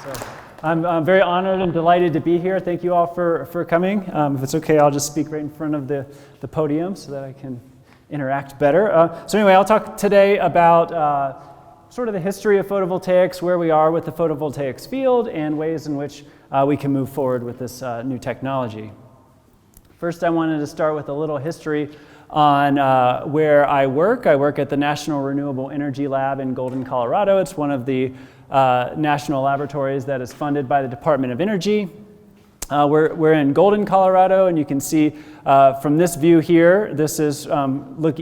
So I'm very honored and delighted to be here. Thank you all for coming. If it's okay, I'll just speak right in front of the podium so that I can interact better. So anyway, I'll talk today about sort of the history of photovoltaics, where we are with the photovoltaics field, and ways in which we can move forward with this new technology. First, I wanted to start with a little history on where I work. I work at the National Renewable Energy Lab in Golden, Colorado. It's one of the national laboratories that is funded by the Department of Energy. We're in Golden, Colorado, and you can see from this view here, this is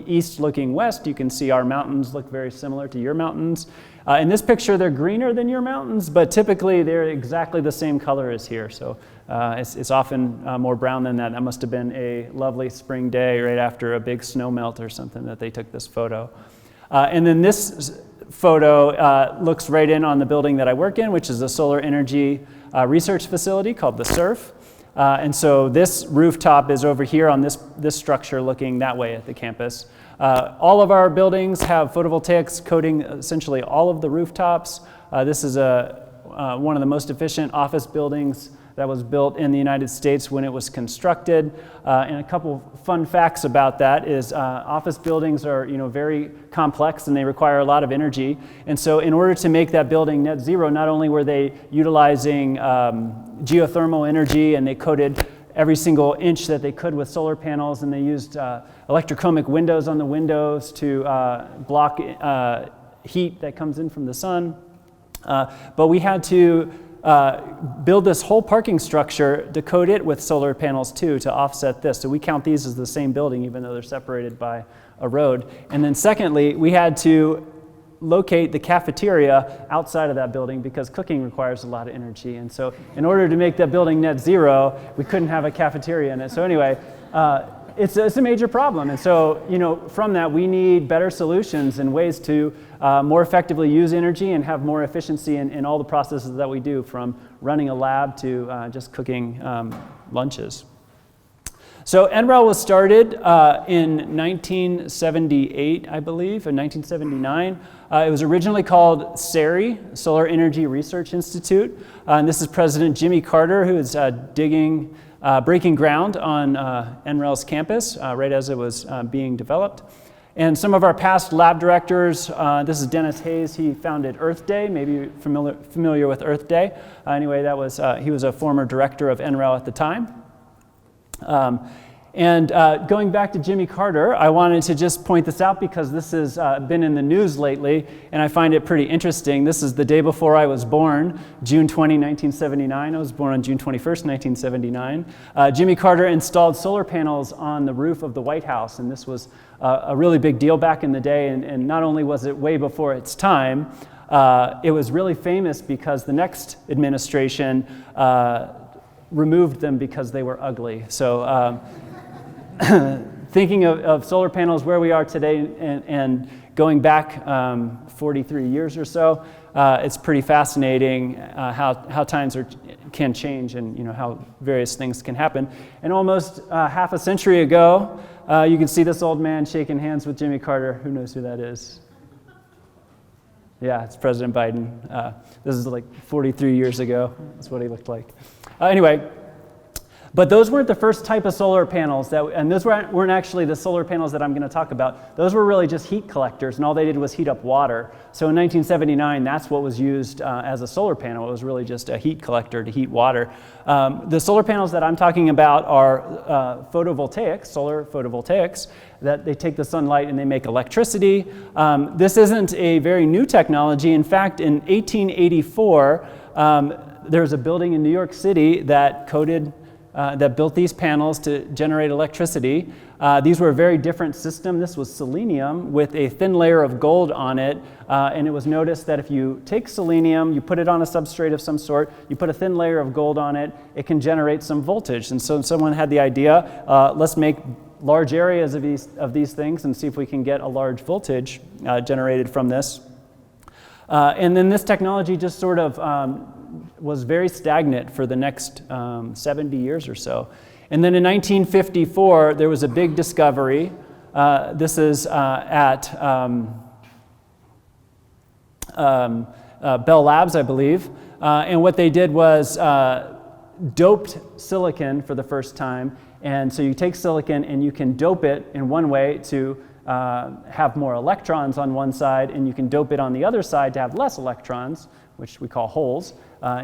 east looking west. You can see our mountains look very similar to your mountains. In this picture, they're greener than your mountains, but typically they're exactly the same color as here. So it's often more brown than that. That must have been a lovely spring day right after a big snow melt or something that they took this photo. And then this photo looks right in on the building that I work in, which is a solar energy research facility called the SURF. And so this rooftop is over here on this structure looking that way at the campus. All of our buildings have photovoltaics coating essentially all of the rooftops. This is one of the most efficient office buildings that was built in the United States when it was constructed. And a couple fun facts about that is office buildings are very complex and they require a lot of energy. And so in order to make that building net zero, not only were they utilizing geothermal energy, and they coated every single inch that they could with solar panels, and they used electrochromic windows on the windows to block heat that comes in from the sun. But we had to build this whole parking structure to coat it with solar panels too, to offset this. So we count these as the same building even though they're separated by a road. And then secondly, we had to locate the cafeteria outside of that building because cooking requires a lot of energy. And so in order to make that building net zero, we couldn't have a cafeteria in it. So anyway, it's a major problem. And so, from that, we need better solutions and ways to more effectively use energy and have more efficiency in all the processes that we do, from running a lab to just cooking lunches. So NREL was started in 1978, I believe, in 1979. It was originally called SERI, Solar Energy Research Institute. And this is President Jimmy Carter, who is breaking ground on NREL's campus right as it was being developed. And some of our past lab directors, this is Dennis Hayes. He founded Earth Day. Maybe you're familiar with Earth Day. Anyway, he was a former director of NREL at the time. And going back to Jimmy Carter, I wanted to just point this out because this has been in the news lately, and I find it pretty interesting. This is the day before I was born, June 20, 1979. I was born on June 21st, 1979. Jimmy Carter installed solar panels on the roof of the White House, and this was a really big deal back in the day, and not only was it way before its time, it was really famous because the next administration removed them because they were ugly. So thinking of solar panels where we are today and going back 43 years or so, it's pretty fascinating how times can change and how various things can happen. And almost half a century ago, you can see this old man shaking hands with Jimmy Carter. Who knows who that is? Yeah, it's President Biden. This is like 43 years ago. That's what he looked like. Anyway, but those weren't the first type of solar panels, and those weren't actually the solar panels that I'm going to talk about. Those were really just heat collectors, and all they did was heat up water. So in 1979, that's what was used as a solar panel. It was really just a heat collector to heat water. The solar panels that I'm talking about are photovoltaics, solar photovoltaics, that they take the sunlight and they make electricity. This isn't a very new technology. In fact, in 1884, there was a building in New York City that built these panels to generate electricity. These were a very different system. This was selenium with a thin layer of gold on it, and it was noticed that if you take selenium, you put it on a substrate of some sort, you put a thin layer of gold on it, it can generate some voltage. And so someone had the idea, let's make large areas of these things and see if we can get a large voltage generated from this. And then this technology just sort of was very stagnant for the next 70 years or so. And then in 1954, there was a big discovery. This is at Bell Labs, I believe. And what they did was doped silicon for the first time. And so you take silicon and you can dope it in one way to have more electrons on one side, and you can dope it on the other side to have less electrons, which we call holes.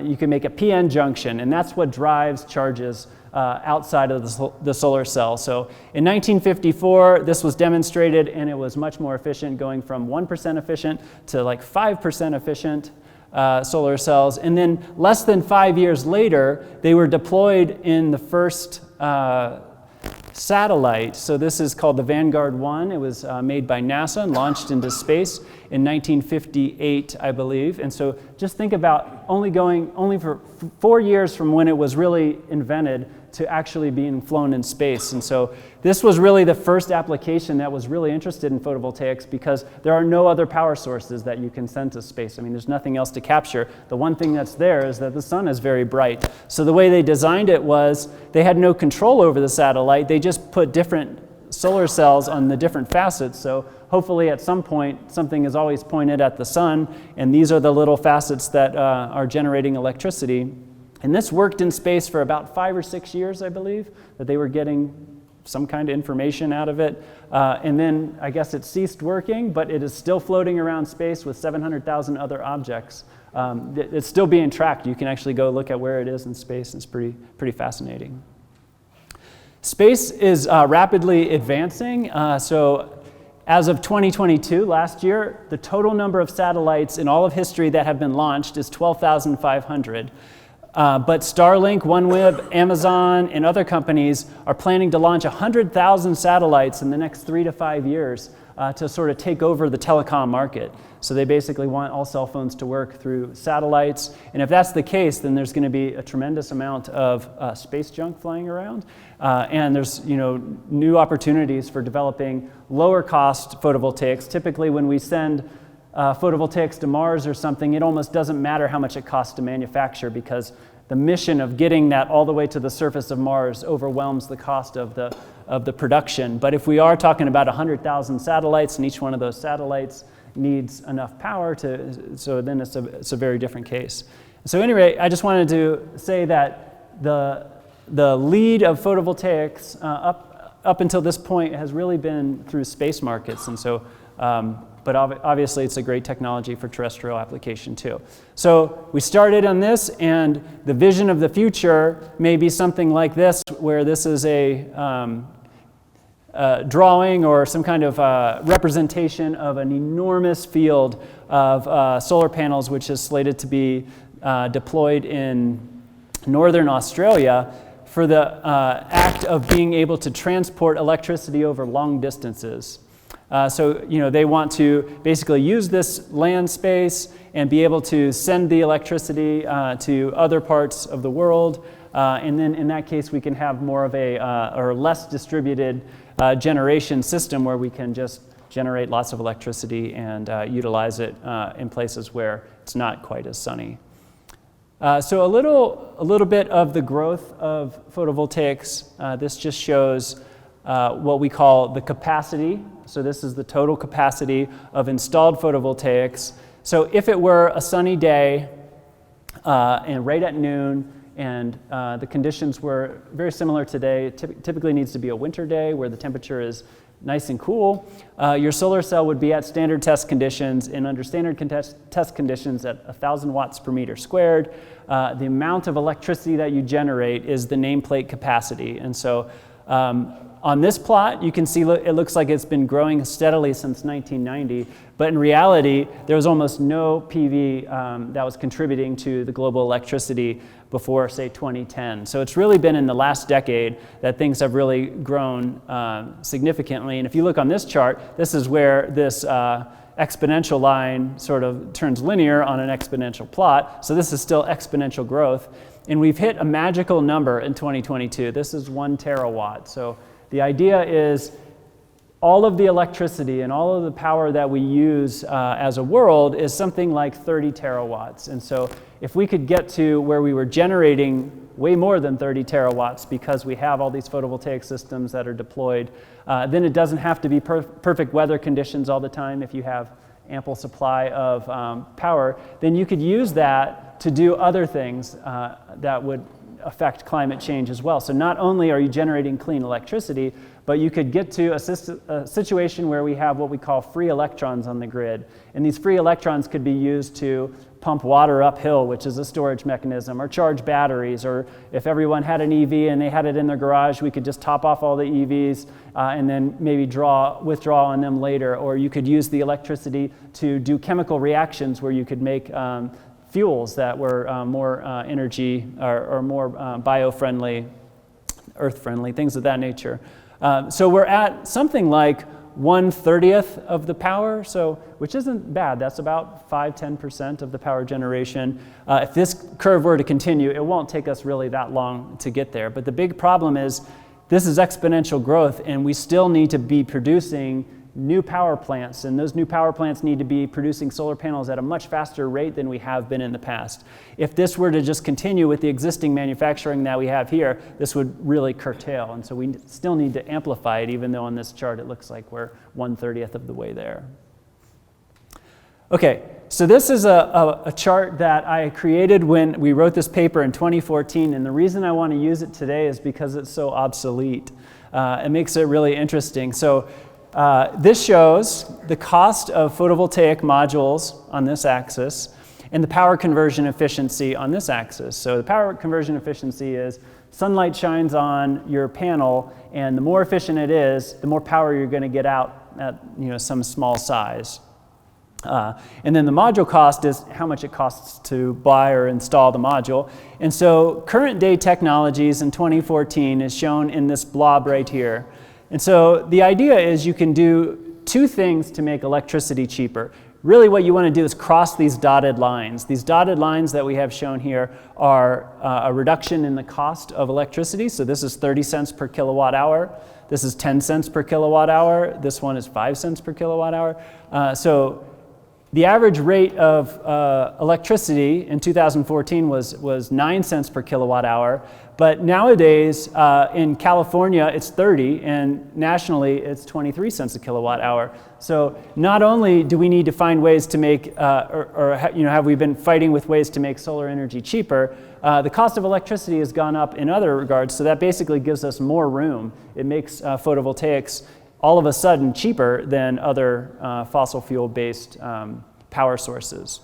You can make a p-n junction, and that's what drives charges outside of the solar cell. So in 1954, this was demonstrated, and it was much more efficient, going from 1% efficient to like 5% efficient solar cells. And then less than 5 years later, they were deployed in the first satellite. So this is called the Vanguard 1. It was made by NASA and launched into space in 1958, I believe. And so just think about only for 4 years from when it was really invented to actually being flown in space. And so this was really the first application that was really interested in photovoltaics, because there are no other power sources that you can send to space. I mean, there's nothing else to capture. The one thing that's there is that the sun is very bright. So the way they designed it was they had no control over the satellite. They just put different solar cells on the different facets. So hopefully at some point something is always pointed at the sun, and these are the little facets that are generating electricity. And this worked in space for about 5 or 6 years, I believe, that they were getting some kind of information out of it. And then I guess it ceased working, but it is still floating around space with 700,000 other objects. It's still being tracked. You can actually go look at where it is in space. It's pretty fascinating. Space is rapidly advancing. So as of 2022, last year, the total number of satellites in all of history that have been launched is 12,500. But Starlink, OneWeb, Amazon, and other companies are planning to launch 100,000 satellites in the next 3 to 5 years to sort of take over the telecom market. So they basically want all cell phones to work through satellites. And if that's the case, then there's going to be a tremendous amount of space junk flying around. And there's new opportunities for developing lower cost photovoltaics. Typically when we send photovoltaics to Mars or something, it almost doesn't matter how much it costs to manufacture, because the mission of getting that all the way to the surface of Mars overwhelms the cost of the production. But if we are talking about 100,000 satellites, and each one of those satellites needs enough power so then it's a very different case. So anyway, I just wanted to say that the lead of photovoltaics up until this point has really been through space markets, and so but obviously it's a great technology for terrestrial application too. So we started on this, and the vision of the future may be something like this, where this is a drawing or some kind of representation of an enormous field of solar panels, which is slated to be deployed in northern Australia for the act of being able to transport electricity over long distances. So they want to basically use this land space and be able to send the electricity to other parts of the world. And then in that case, we can have more of a or less distributed generation system, where we can just generate lots of electricity and utilize it in places where it's not quite as sunny. So a little bit of the growth of photovoltaics. This just shows what we call the capacity. So this is the total capacity of installed photovoltaics. So if it were a sunny day and right at noon, and the conditions were very similar today, typically needs to be a winter day where the temperature is nice and cool, your solar cell would be at standard test conditions, and under standard test conditions at 1,000 watts per meter squared. The amount of electricity that you generate is the nameplate capacity. And so on this plot, you can see it looks like it's been growing steadily since 1990, but in reality, there was almost no PV that was contributing to the global electricity before, say, 2010. So it's really been in the last decade that things have really grown significantly. And if you look on this chart, this is where this exponential line sort of turns linear on an exponential plot. So this is still exponential growth. And we've hit a magical number in 2022. This is 1 terawatt. So the idea is all of the electricity and all of the power that we use as a world is something like 30 terawatts. And so if we could get to where we were generating way more than 30 terawatts because we have all these photovoltaic systems that are deployed, then it doesn't have to be perfect weather conditions all the time. If you have ample supply of power, then you could use that to do other things that would affect climate change as well. So not only are you generating clean electricity, but you could get to a situation where we have what we call free electrons on the grid. And these free electrons could be used to pump water uphill, which is a storage mechanism, or charge batteries, or if everyone had an EV and they had it in their garage, we could just top off all the EVs and then maybe withdraw on them later. Or you could use the electricity to do chemical reactions where you could make fuels that were more energy or more bio-friendly, earth-friendly, things of that nature. So we're at something like 1/30 of the power, which isn't bad. That's about 5–10% of the power generation. If this curve were to continue, it won't take us really that long to get there. But the big problem is this is exponential growth, and we still need to be producing new power plants, and those new power plants need to be producing solar panels at a much faster rate than we have been in the past. If this were to just continue with the existing manufacturing that we have here, this would really curtail, and so we still need to amplify it, even though on this chart it looks like we're 1/30 of the way there. Okay, so this is a chart that I created when we wrote this paper in 2014, and the reason I want to use it today is because it's so obsolete. It makes it really interesting. So this shows the cost of photovoltaic modules on this axis and the power conversion efficiency on this axis. So the power conversion efficiency is sunlight shines on your panel, and the more efficient it is, the more power you're going to get out at some small size. And then the module cost is how much it costs to buy or install the module. And so current day technologies in 2014 is shown in this blob right here. And so the idea is you can do two things to make electricity cheaper. Really what you want to do is cross these dotted lines. These dotted lines that we have shown here are a reduction in the cost of electricity. So this is 30 cents per kilowatt hour. This is 10 cents per kilowatt hour. This one is 5 cents per kilowatt hour. So the average rate of electricity in 2014 was 9 cents per kilowatt hour. But nowadays, in California, it's 30, and nationally, it's 23 cents a kilowatt hour. So not only do we need to find ways to make, have we been fighting with ways to make solar energy cheaper, the cost of electricity has gone up in other regards, so that basically gives us more room. It makes photovoltaics all of a sudden cheaper than other fossil fuel-based power sources.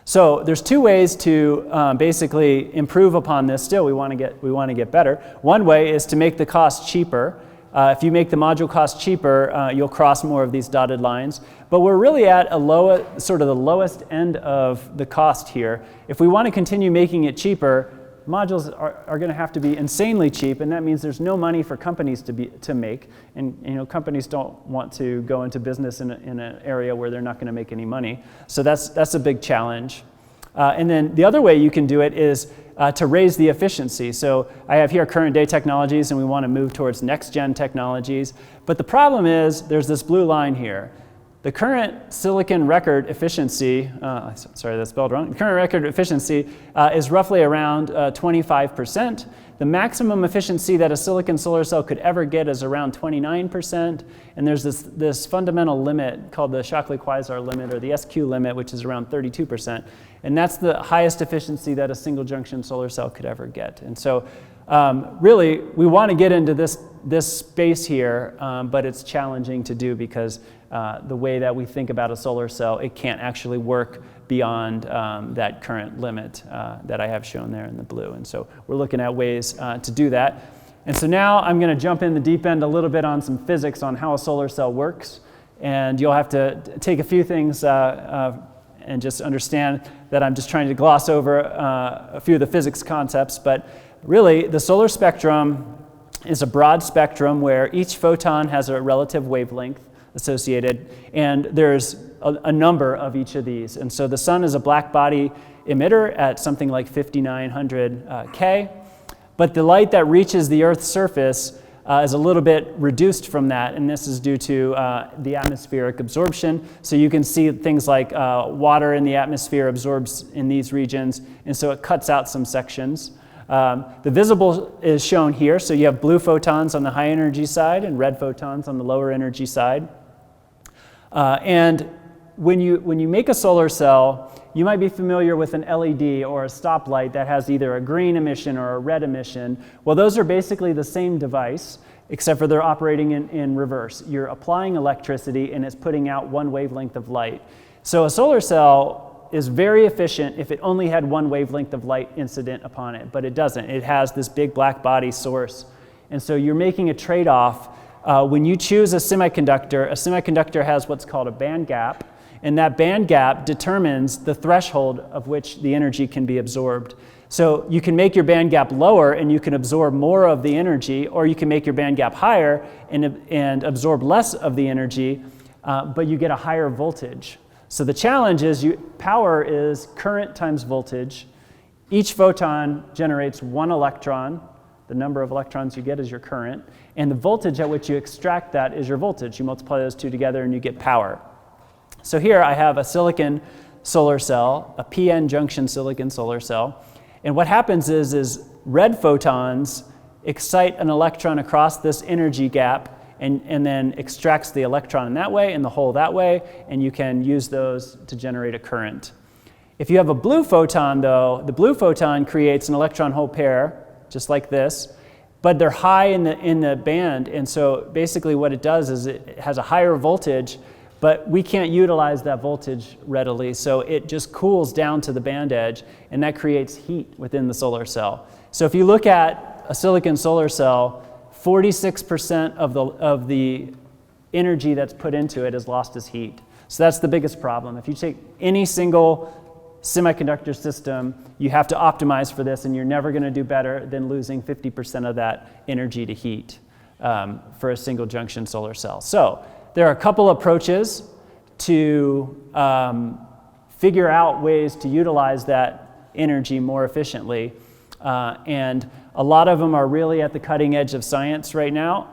So there's two ways to basically improve upon this. Still, we want to get better. One way is to make the cost cheaper. If you make the module cost cheaper, you'll cross more of these dotted lines. But we're really at sort of the lowest end of the cost here. If we want to continue making it cheaper, modules are going to have to be insanely cheap, and that means there's no money for companies to make. And companies don't want to go into business in an area where they're not going to make any money. So that's a big challenge. And then the other way you can do it is to raise the efficiency. So I have here current day technologies, and we want to move towards next gen technologies. But the problem is there's this blue line here. The current silicon record efficiency, sorry, that's spelled wrong. The current record efficiency is roughly around 25%. The maximum efficiency that a silicon solar cell could ever get is around 29%. And there's this fundamental limit called the Shockley-Queisser limit, or the SQ limit, which is around 32%. And that's the highest efficiency that a single junction solar cell could ever get. And so really, we want to get into this space here, but it's challenging to do because the way that we think about a solar cell, it can't actually work beyond that current limit that I have shown there in the blue. And so we're looking at ways to do that. And so now I'm going to jump in the deep end a little bit on some physics on how a solar cell works. And you'll have to take a few things and just understand that I'm just trying to gloss over a few of the physics concepts. But really, the solar spectrum is a broad spectrum where each photon has a relative wavelength associated, and there's a number of each of these. And so the sun is a black body emitter at something like 5,900 K, but the light that reaches the Earth's surface is a little bit reduced from that, and this is due to the atmospheric absorption. So you can see things like water in the atmosphere absorbs in these regions, and so it cuts out some sections. The visible is shown here, so you have blue photons on the high energy side and red photons on the lower energy side. And when you make a solar cell, you might be familiar with an LED or a stoplight that has either a green emission or a red emission. Well, those are basically the same device, except for they're operating in reverse. You're applying electricity and it's putting out one wavelength of light. So a solar cell is very efficient if it only had one wavelength of light incident upon it, but it doesn't. It has this big black body source. And so you're making a trade-off. When you choose a semiconductor has what's called a band gap, and that band gap determines the threshold of which the energy can be absorbed. So you can make your band gap lower and you can absorb more of the energy, or you can make your band gap higher and absorb less of the energy, but you get a higher voltage. So the challenge is power is current times voltage. Each photon generates one electron. The number of electrons you get is your current, and the voltage at which you extract that is your voltage. You multiply those two together and you get power. So here I have a silicon solar cell, a PN junction silicon solar cell, and what happens is red photons excite an electron across this energy gap and then extracts the electron in that way and the hole that way, and you can use those to generate a current. If you have a blue photon though, the blue photon creates an electron hole pair, just like this, but they're high in the band, and so basically what it does is it has a higher voltage, but we can't utilize that voltage readily, so it just cools down to the band edge, and that creates heat within the solar cell. So if you look at a silicon solar cell, 46% of the energy that's put into it is lost as heat. So that's the biggest problem. If you take any single semiconductor system, you have to optimize for this, and you're never going to do better than losing 50% of that energy to heat for a single junction solar cell. So there are a couple approaches to figure out ways to utilize that energy more efficiently, and a lot of them are really at the cutting edge of science right now.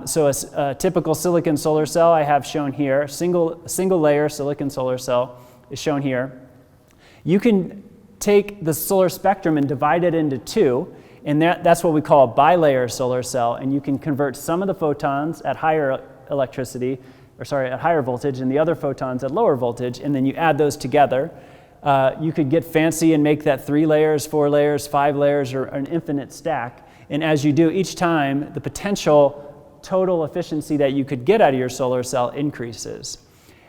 So a typical silicon solar cell I have shown here, single layer silicon solar cell is shown here. You can take the solar spectrum and divide it into two, and that's what we call a bilayer solar cell, and you can convert some of the photons at higher voltage and the other photons at lower voltage, and then you add those together. You could get fancy and make that 3 layers, 4 layers, 5 layers, or an infinite stack, and as you do each time, the potential total efficiency that you could get out of your solar cell increases.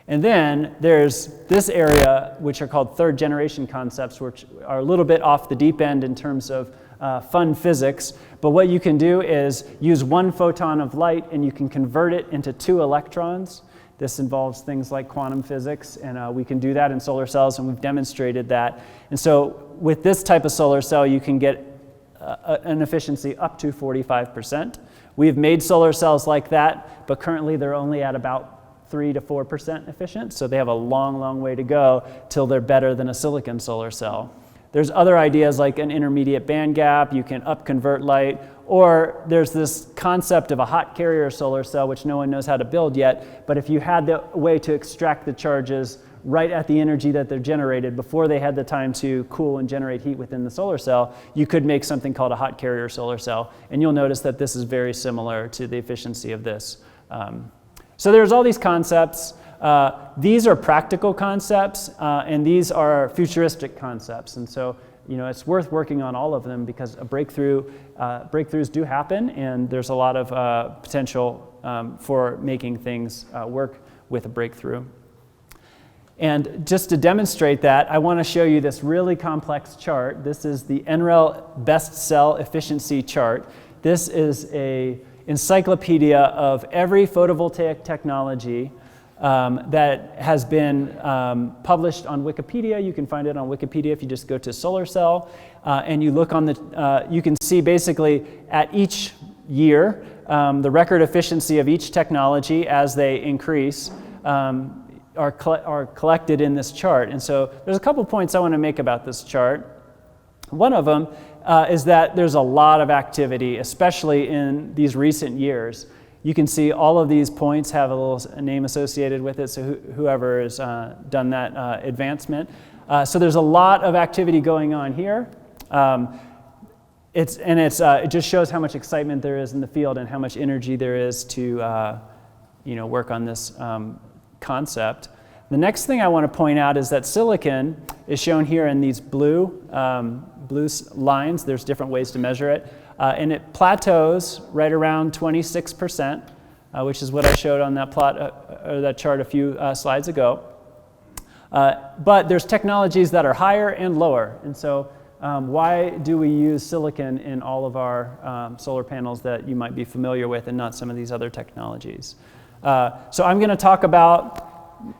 And then there's this area, which are called third generation concepts, which are a little bit off the deep end in terms of fun physics. But what you can do is use one photon of light and you can convert it into 2 electrons. This involves things like quantum physics, and we can do that in solar cells, and we've demonstrated that. And so with this type of solar cell, you can get an efficiency up to 45%. We've made solar cells like that, but currently they're only at about 3 to 4% efficient, so they have a long, long way to go till they're better than a silicon solar cell. There's other ideas like an intermediate band gap, you can up-convert light, or there's this concept of a hot carrier solar cell, which no one knows how to build yet, but if you had the way to extract the charges right at the energy that they're generated before they had the time to cool and generate heat within the solar cell, you could make something called a hot carrier solar cell, and you'll notice that this is very similar to the efficiency of this. So there's all these concepts. These are practical concepts, and these are futuristic concepts. And so, it's worth working on all of them because breakthroughs do happen, and there's a lot of potential for making things work with a breakthrough. And just to demonstrate that, I want to show you this really complex chart. This is the NREL Best Cell Efficiency Chart. This is a encyclopedia of every photovoltaic technology that has been published on Wikipedia. You can find it on Wikipedia if you just go to solar cell, and you look on you can see basically at each year the record efficiency of each technology as they increase are collected in this chart. And so there's a couple points I want to make about this chart. One of them is that there's a lot of activity, especially in these recent years. You can see all of these points have a little name associated with it, so whoever has done that advancement. So there's a lot of activity going on here. It just shows how much excitement there is in the field and how much energy there is to work on this concept. The next thing I want to point out is that silicon is shown here in these blue lines. There's different ways to measure it. And it plateaus right around 26%, which is what I showed on that that chart a few slides ago. But there's technologies that are higher and lower. And so why do we use silicon in all of our solar panels that you might be familiar with and not some of these other technologies? So I'm going to talk about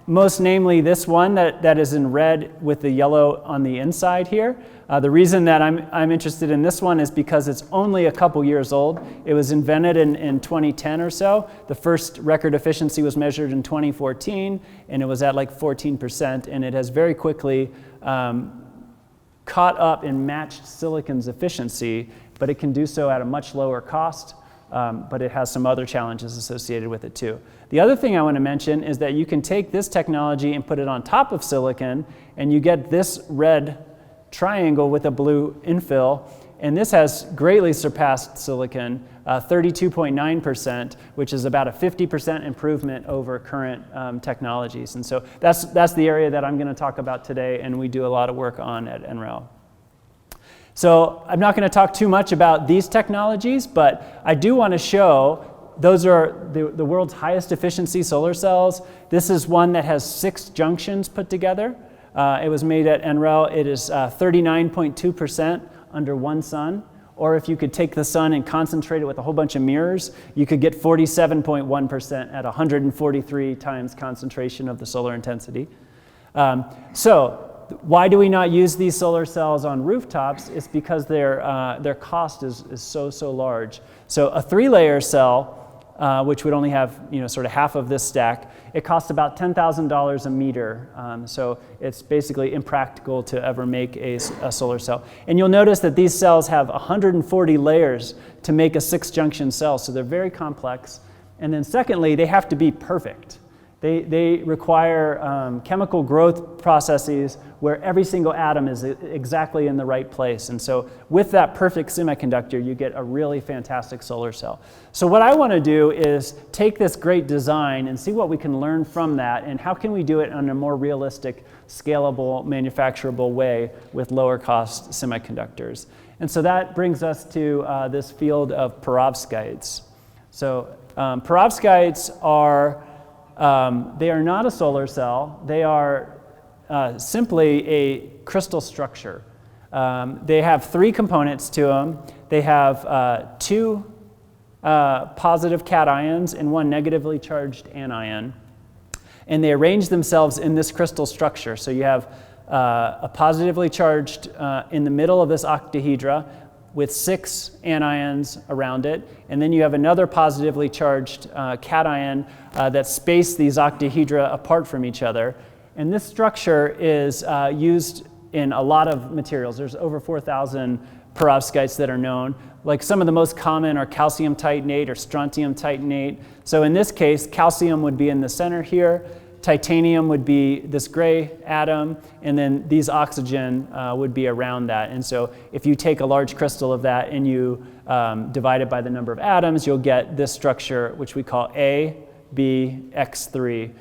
most namely this one that is in red with the yellow on the inside here. The reason that I'm interested in this one is because it's only a couple years old. It was invented in 2010 or so. The first record efficiency was measured in 2014, and it was at like 14%, and it has very quickly caught up and matched silicon's efficiency, but it can do so at a much lower cost, but it has some other challenges associated with it too. The other thing I want to mention is that you can take this technology and put it on top of silicon, and you get this red triangle with a blue infill, and this has greatly surpassed silicon, 32.9%, which is about a 50% improvement over current technologies. And so that's the area that I'm going to talk about today, and we do a lot of work on at NREL. So I'm not going to talk too much about these technologies, but I do want to show those are the world's highest efficiency solar cells. This is one that has 6 junctions put together. It was made at NREL. It is 39.2% under one sun. Or if you could take the sun and concentrate it with a whole bunch of mirrors, you could get 47.1% at 143 times concentration of the solar intensity. So why do we not use these solar cells on rooftops? It's because their cost is so large. So a 3-layer cell, which would only have sort of half of this stack, it costs about $10,000 a meter. So it's basically impractical to ever make a solar cell. And you'll notice that these cells have 140 layers to make a 6-junction cell, so they're very complex. And then secondly, they have to be perfect. They require chemical growth processes where every single atom is exactly in the right place. And so with that perfect semiconductor, you get a really fantastic solar cell. So what I want to do is take this great design and see what we can learn from that, and how can we do it in a more realistic, scalable, manufacturable way with lower cost semiconductors. And so that brings us to this field of perovskites. So perovskites are they are not a solar cell. They are simply a crystal structure. They have 3 components to them. They have 2 positive cations and 1 negatively charged anion. And they arrange themselves in this crystal structure. So you have a positively charged in the middle of this octahedra with 6 anions around it, and then you have another positively charged cation that space these octahedra apart from each other. And this structure is used in a lot of materials. There's over 4,000 perovskites that are known. Like some of the most common are calcium titanate or strontium titanate. So in this case, calcium would be in the center here, titanium would be this gray atom, and then these oxygen would be around that. And so if you take a large crystal of that and you divide it by the number of atoms, you'll get this structure, which we call A, B, X3,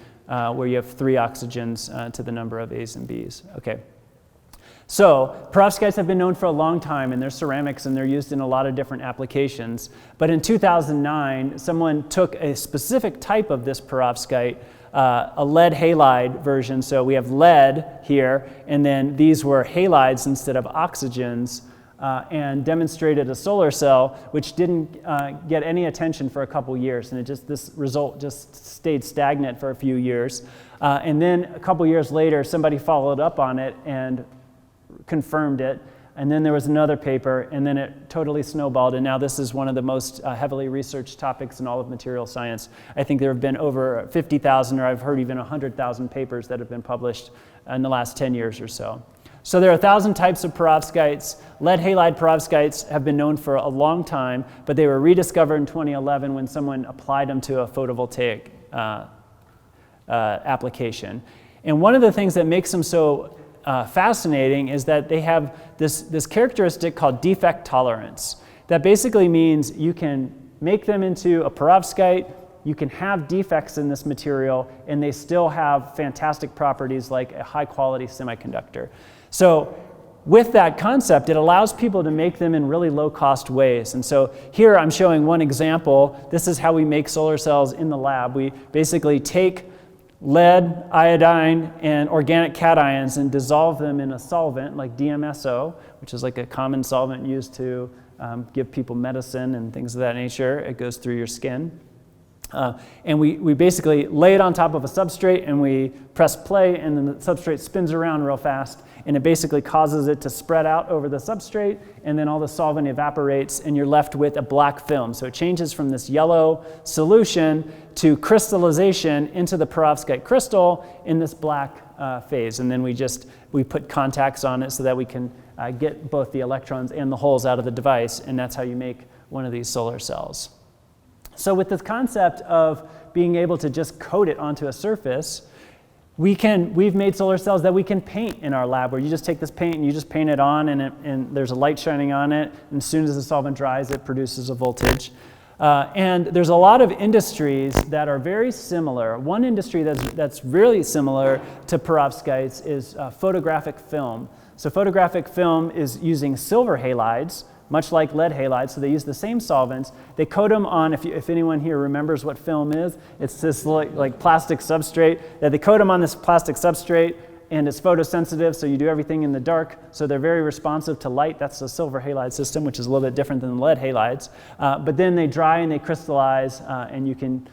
where you have 3 oxygens to the number of A's and B's. Okay. So perovskites have been known for a long time, and they're ceramics, and they're used in a lot of different applications. But in 2009, someone took a specific type of this perovskite, a lead halide version. So we have lead here, and then these were halides instead of oxygens, and demonstrated a solar cell which didn't get any attention for a couple years, and this result just stayed stagnant for a few years. And then a couple years later, somebody followed up on it and confirmed it. And then there was another paper, and then it totally snowballed, and now this is one of the most heavily researched topics in all of material science. I think there have been over 50,000, or I've heard even 100,000 papers that have been published in the last 10 years or so. So there are 1,000 types of perovskites. Lead halide perovskites have been known for a long time, but they were rediscovered in 2011 when someone applied them to a photovoltaic application. And one of the things that makes them so fascinating is that they have this characteristic called defect tolerance. That basically means you can make them into a perovskite, you can have defects in this material and they still have fantastic properties like a high quality semiconductor. So with that concept, it allows people to make them in really low cost ways. And so here I'm showing one example. This is how we make solar cells in the lab. We basically take lead, iodine, and organic cations and dissolve them in a solvent like DMSO, which is like a common solvent used to give people medicine and things of that nature. It goes through your skin. And we basically lay it on top of a substrate and we press play, and then the substrate spins around real fast, and it basically causes it to spread out over the substrate, and then all the solvent evaporates and you're left with a black film. So it changes from this yellow solution to crystallization into the perovskite crystal in this black phase. And then we put contacts on it so that we can get both the electrons and the holes out of the device, and that's how you make one of these solar cells. So with this concept of being able to just coat it onto a surface, we've made solar cells that we can paint in our lab, where you just take this paint and you just paint it on, and there's a light shining on it, and as soon as the solvent dries, it produces a voltage. And there's a lot of industries that are very similar. One industry that's really similar to perovskites is photographic film. So photographic film is using silver halides, much like lead halides, so they use the same solvents. They coat them on, if anyone here remembers what film is, it's this like plastic substrate, that they coat them on this plastic substrate, and it's photosensitive, so you do everything in the dark, so they're very responsive to light. That's the silver halide system, which is a little bit different than the lead halides. But then they dry and they crystallize, and you can,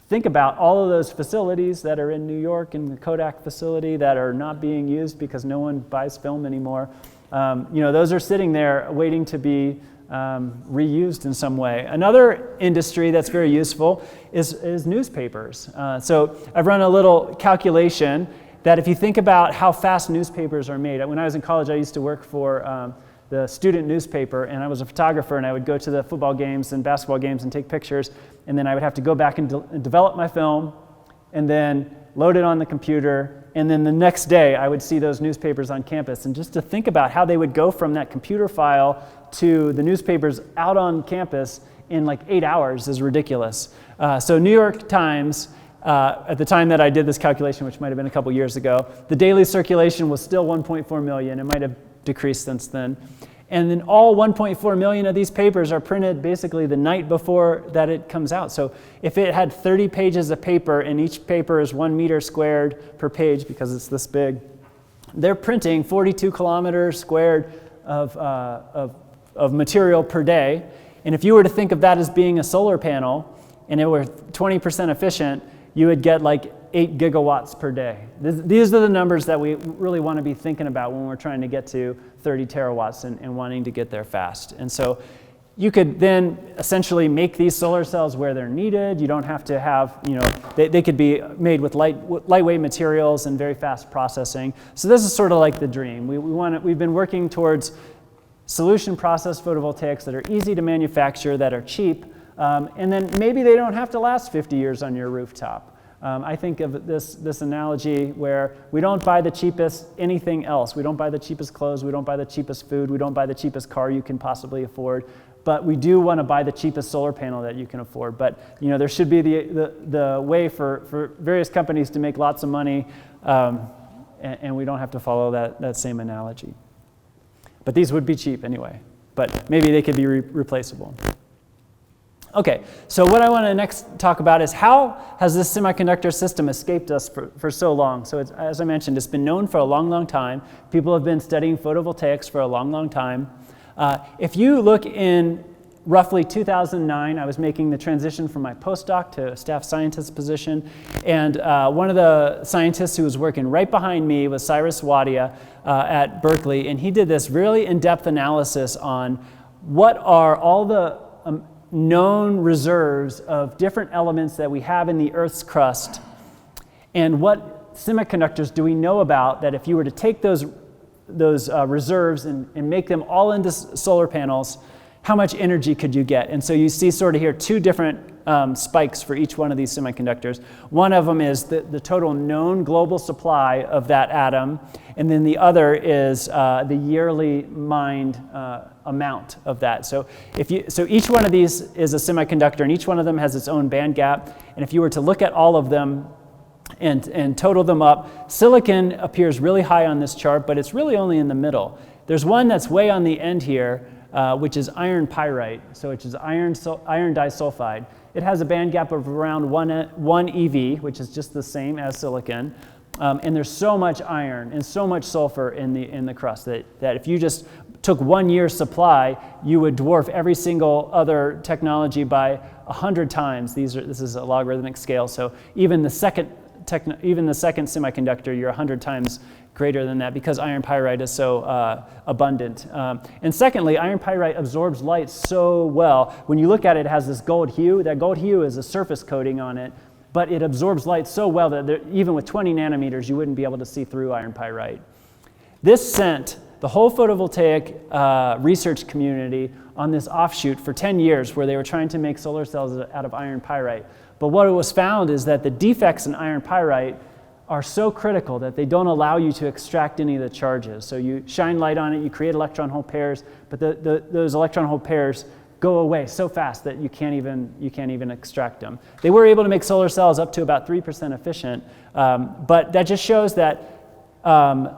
think about all of those facilities that are in New York and the Kodak facility that are not being used because no one buys film anymore. Those are sitting there waiting to be reused in some way. Another industry that's very useful is newspapers. So I've run a little calculation that if you think about how fast newspapers are made. When I was in college, I used to work for the student newspaper, and I was a photographer, and I would go to the football games and basketball games and take pictures, and then I would have to go back and develop my film, and then load it on the computer, and then the next day I would see those newspapers on campus. And just to think about how they would go from that computer file to the newspapers out on campus in like 8 hours is ridiculous. So New York Times, at the time that I did this calculation, which might have been a couple years ago, the daily circulation was still 1.4 million. It might have decreased since then. And then all 1.4 million of these papers are printed basically the night before that it comes out. So if it had 30 pages of paper, and each paper is 1 meter squared per page because it's this big, they're printing 42 kilometers squared of material per day. And if you were to think of that as being a solar panel, and it were 20% efficient, you would get like 8 gigawatts per day. These are the numbers that we really want to be thinking about when we're trying to get to 30 terawatts and wanting to get there fast. And so you could then essentially make these solar cells where they're needed. You don't have to have, they could be made with lightweight materials and very fast processing. So this is sort of like the dream. We've been working towards solution process photovoltaics that are easy to manufacture, that are cheap, and then maybe they don't have to last 50 years on your rooftop. I think of this analogy where we don't buy the cheapest anything else. We don't buy the cheapest clothes. We don't buy the cheapest food. We don't buy the cheapest car you can possibly afford. But we do want to buy the cheapest solar panel that you can afford. But there should be the way for various companies to make lots of money, and we don't have to follow that same analogy. But these would be cheap anyway. But maybe they could be replaceable. Okay, so what I want to next talk about is how has this semiconductor system escaped us for so long? So as I mentioned, it's been known for a long, long time. People have been studying photovoltaics for a long, long time. If you look in roughly 2009, I was making the transition from my postdoc to a staff scientist position, and one of the scientists who was working right behind me was Cyrus Wadia at Berkeley, and he did this really in-depth analysis on what are all the known reserves of different elements that we have in the Earth's crust, and what semiconductors do we know about that if you were to take those reserves and make them all into solar panels, how much energy could you get? And so you see sort of here two different spikes for each one of these semiconductors. One of them is the total known global supply of that atom, and then the other is the yearly mined amount of that. So each one of these is a semiconductor, and each one of them has its own band gap. And if you were to look at all of them and total them up, silicon appears really high on this chart, but it's really only in the middle. There's one that's way on the end here, which is iron pyrite, so which is iron disulfide. It has a band gap of around 1 eV, which is just the same as silicon. And there's so much iron and so much sulfur in the crust that if you just took 1 year's supply, you would dwarf every single other technology by 100 times. This is a logarithmic scale, so even the second semiconductor, you're 100 times greater than that because iron pyrite is so abundant. And secondly, iron pyrite absorbs light so well. When you look at it, it has this gold hue. That gold hue is a surface coating on it, but it absorbs light so well that even with 20 nanometers, you wouldn't be able to see through iron pyrite. This sent the whole photovoltaic research community on this offshoot for 10 years where they were trying to make solar cells out of iron pyrite. But what it was found is that the defects in iron pyrite are so critical that they don't allow you to extract any of the charges. So you shine light on it, you create electron hole pairs, but those electron hole pairs go away so fast that you can't even extract them. They were able to make solar cells up to about 3% efficient, but that just shows that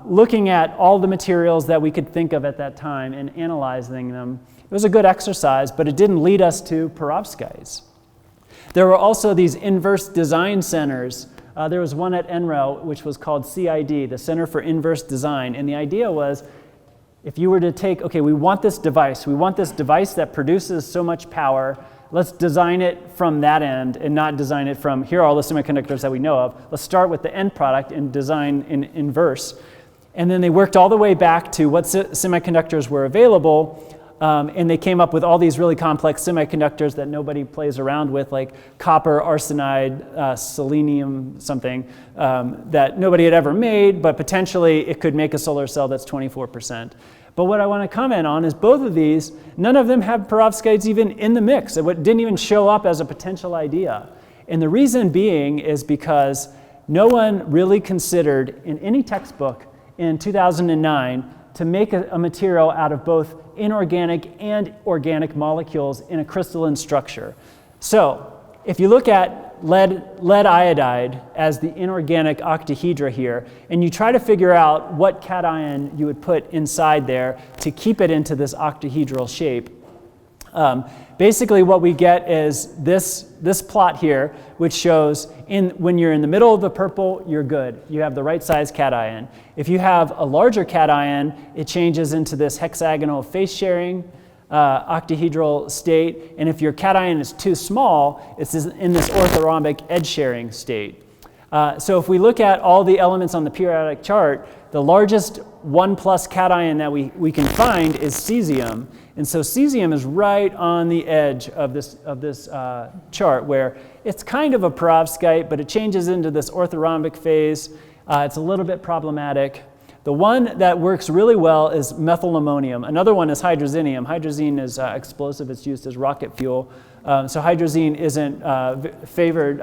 looking at all the materials that we could think of at that time and analyzing them, it was a good exercise, but it didn't lead us to perovskites. There were also these inverse design centers. There was one at NREL, which was called CID, the Center for Inverse Design, and the idea was if you were to take, okay, we want this device that produces so much power, let's design it from that end and not design it from, here are all the semiconductors that we know of. Let's start with the end product and design in inverse. And then they worked all the way back to what semiconductors were available, and they came up with all these really complex semiconductors that nobody plays around with, like copper, arsenide, selenium, something that nobody had ever made, but potentially it could make a solar cell that's 24%. But what I want to comment on is both of these, none of them have perovskites even in the mix. It didn't even show up as a potential idea. And the reason being is because no one really considered in any textbook in 2009 to make a material out of both inorganic and organic molecules in a crystalline structure. So if you look at lead iodide as the inorganic octahedra here, and you try to figure out what cation you would put inside there to keep it into this octahedral shape, basically what we get is this plot here, which shows when you're in the middle of the purple, you're good. You have the right size cation. If you have a larger cation, it changes into this hexagonal face sharing octahedral state, and if your cation is too small, it's in this orthorhombic edge sharing state. So if we look at all the elements on the periodic chart, the largest 1+ cation that we can find is cesium. And so cesium is right on the edge of this chart where it's kind of a perovskite, but it changes into this orthorhombic phase. It's a little bit problematic. The one that works really well is methylammonium. Another one is hydrazinium. Hydrazine is explosive. It's used as rocket fuel. So hydrazine isn't favored,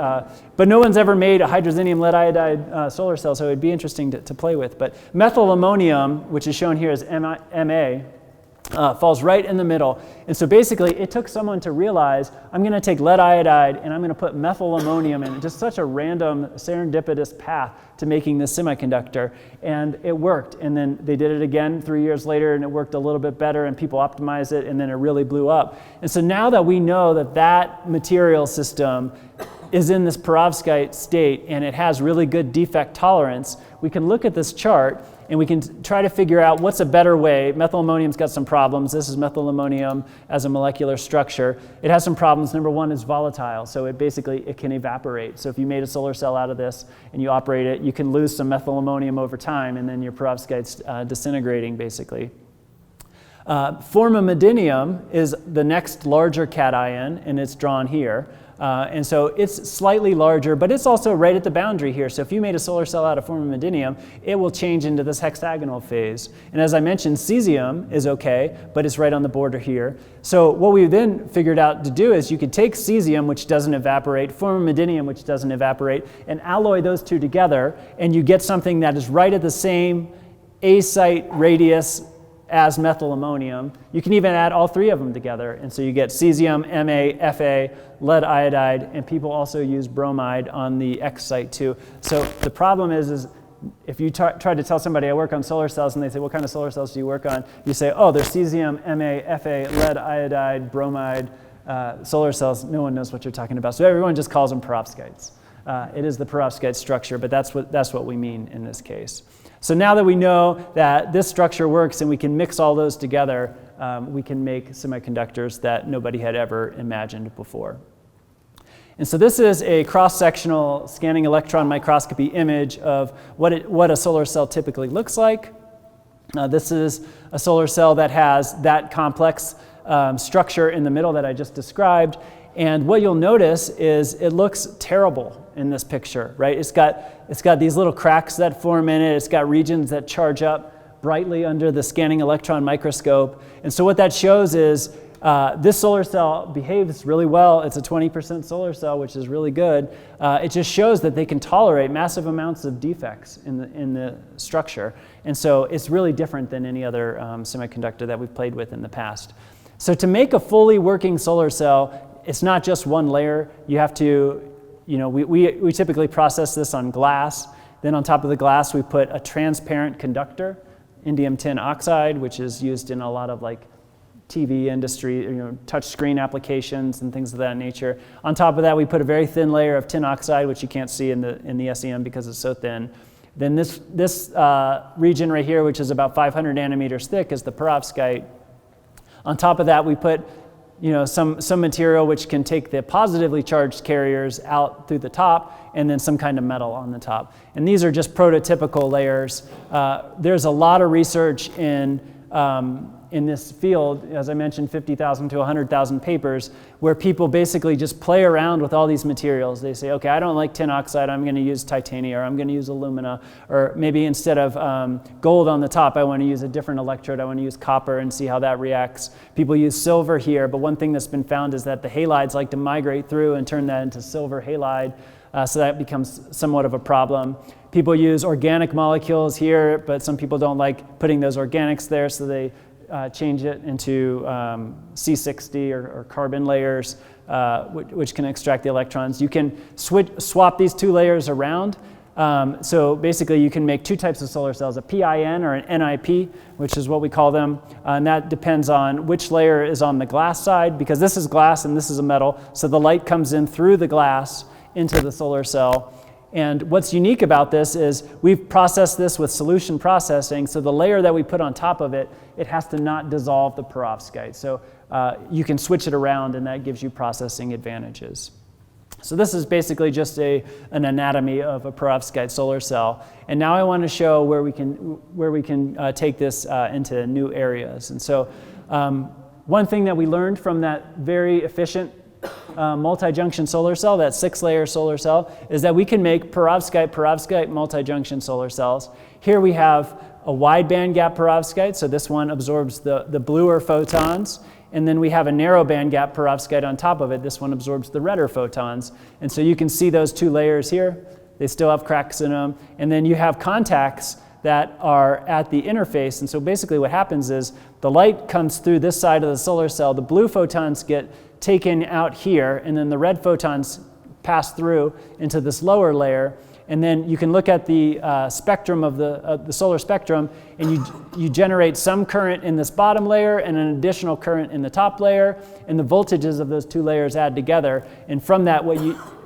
but no one's ever made a hydrazinium lead iodide solar cell, so it'd be interesting to play with. But methylammonium, which is shown here as Ma, falls right in the middle. And so basically, it took someone to realize, I'm going to take lead iodide and I'm going to put methylammonium in. Just such a random, serendipitous path to making this semiconductor. And it worked. And then they did it again 3 years later, and it worked a little bit better, and people optimized it, and then it really blew up. And so now that we know that material system is in this perovskite state, and it has really good defect tolerance, we can look at this chart and we can try to figure out what's a better way. Methylammonium's got some problems. This is methylammonium as a molecular structure. It has some problems. Number one, it's volatile, so it can evaporate. So if you made a solar cell out of this and you operate it, you can lose some methylammonium over time, and then your perovskite's disintegrating, basically. Formamidinium is the next larger cation, and it's drawn here. And so it's slightly larger, but it's also right at the boundary here. So if you made a solar cell out of formamidinium, it will change into this hexagonal phase. And as I mentioned, cesium is okay, but it's right on the border here. So what we then figured out to do is you could take cesium, which doesn't evaporate, formamidinium, which doesn't evaporate, and alloy those two together, and you get something that is right at the same A-site radius as methyl ammonium. You can even add all three of them together, and so you get cesium, Ma, Fa, lead iodide, and people also use bromide on the X site too. So the problem is if you try to tell somebody I work on solar cells and they say, what kind of solar cells do you work on? You say, oh, they're cesium, Ma, Fa, lead iodide, bromide solar cells. No one knows what you're talking about. So everyone just calls them perovskites. It is the perovskite structure, but that's what we mean in this case. So now that we know that this structure works and we can mix all those together, we can make semiconductors that nobody had ever imagined before. And so this is a cross-sectional scanning electron microscopy image of what a solar cell typically looks like. This is a solar cell that has that complex structure in the middle that I just described. And what you'll notice is it looks terrible in this picture, right? It's got these little cracks that form in it. It's got regions that charge up brightly under the scanning electron microscope. And so what that shows is this solar cell behaves really well. It's a 20% solar cell, which is really good. It just shows that they can tolerate massive amounts of defects in the structure. And so it's really different than any other semiconductor that we've played with in the past. So to make a fully working solar cell, it's not just one layer. You have to, we typically process this on glass. Then on top of the glass, we put a transparent conductor, indium tin oxide, which is used in a lot of like TV industry, touch screen applications and things of that nature. On top of that, we put a very thin layer of tin oxide, which you can't see in the SEM because it's so thin. Then this region right here, which is about 500 nanometers thick, is the perovskite. On top of that, we put some material which can take the positively charged carriers out through the top, and then some kind of metal on the top. And these are just prototypical layers. There's a lot of research in this field, as I mentioned, 50,000 to 100,000 papers, where people basically just play around with all these materials. They say, okay, I don't like tin oxide, I'm going to use titanium, or I'm going to use alumina, or maybe instead of gold on the top, I want to use a different electrode, I want to use copper and see how that reacts. People use silver here, but one thing that's been found is that the halides like to migrate through and turn that into silver halide, so that becomes somewhat of a problem. People use organic molecules here, but some people don't like putting those organics there, so they change it into C60 or carbon layers, which can extract the electrons. You can swap these two layers around. So basically you can make two types of solar cells, a PIN or an NIP, which is what we call them. And that depends on which layer is on the glass side, because this is glass and this is a metal. So the light comes in through the glass into the solar cell. And what's unique about this is we've processed this with solution processing, so the layer that we put on top of it, it has to not dissolve the perovskite. So you can switch it around, and that gives you processing advantages. So this is basically just an anatomy of a perovskite solar cell. And now I want to show where we can take this into new areas. And so one thing that we learned from that very efficient multi-junction solar cell, that 6-layer solar cell, is that we can make perovskite multi-junction solar cells. Here we have a wide band gap perovskite, so this one absorbs the bluer photons, and then we have a narrow band gap perovskite on top of it. This one absorbs the redder photons. And so you can see those two layers here. They still have cracks in them. And then you have contacts that are at the interface. And so basically what happens is the light comes through this side of the solar cell. The blue photons get taken out here, and then the red photons pass through into this lower layer. And then you can look at the spectrum of the solar spectrum, and you generate some current in this bottom layer and an additional current in the top layer, and the voltages of those two layers add together. And from that, what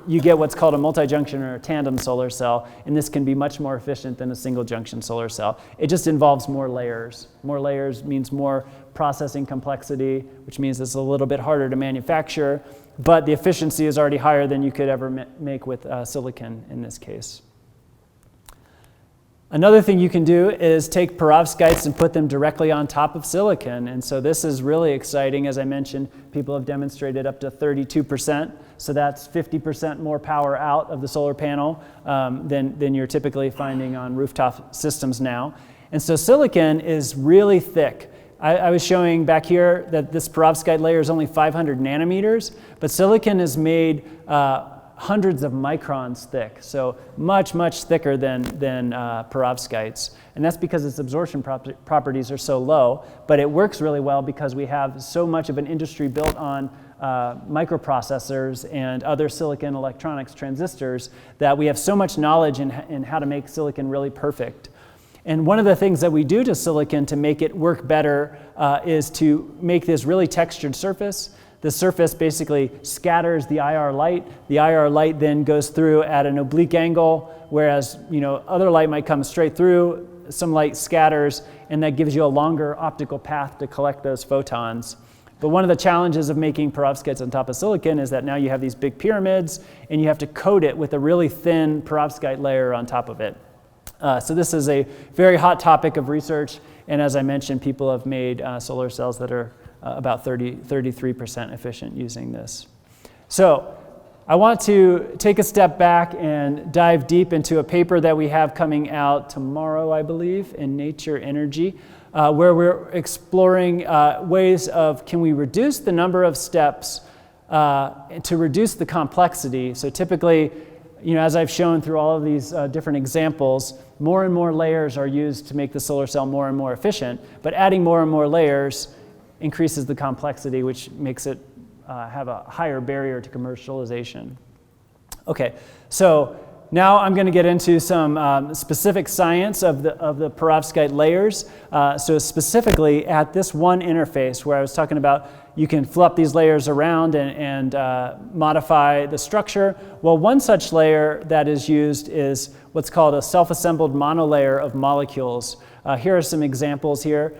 you get what's called a multi-junction or a tandem solar cell, and this can be much more efficient than a single junction solar cell. It just involves more layers. More layers means more processing complexity, which means it's a little bit harder to manufacture, but the efficiency is already higher than you could ever make with silicon in this case. Another thing you can do is take perovskites and put them directly on top of silicon. And so this is really exciting. As I mentioned, people have demonstrated up to 32%. So that's 50% more power out of the solar panel than you're typically finding on rooftop systems now. And so silicon is really thick. I was showing back here that this perovskite layer is only 500 nanometers, but silicon is made hundreds of microns thick, so much, much thicker than perovskites. And that's because its absorption properties are so low, but it works really well because we have so much of an industry built on microprocessors and other silicon electronics transistors that we have so much knowledge in how to make silicon really perfect. And one of the things that we do to silicon to make it work better is to make this really textured surface. The surface basically scatters the IR light. The IR light then goes through at an oblique angle, whereas other light might come straight through. Some light scatters, and that gives you a longer optical path to collect those photons. But one of the challenges of making perovskites on top of silicon is that now you have these big pyramids, and you have to coat it with a really thin perovskite layer on top of it. So this is a very hot topic of research, and as I mentioned, people have made solar cells that are about 33% efficient using this. So I want to take a step back and dive deep into a paper that we have coming out tomorrow, I believe, in Nature Energy, where we're exploring ways of can we reduce the number of steps to reduce the complexity. So typically, as I've shown through all of these different examples, more and more layers are used to make the solar cell more and more efficient, but adding more and more layers increases the complexity, which makes it have a higher barrier to commercialization. Okay, so now I'm going to get into some specific science of the perovskite layers. So specifically at this one interface where I was talking about you can flip these layers around and modify the structure. Well, one such layer that is used is what's called a self-assembled monolayer of molecules. Here are some examples here.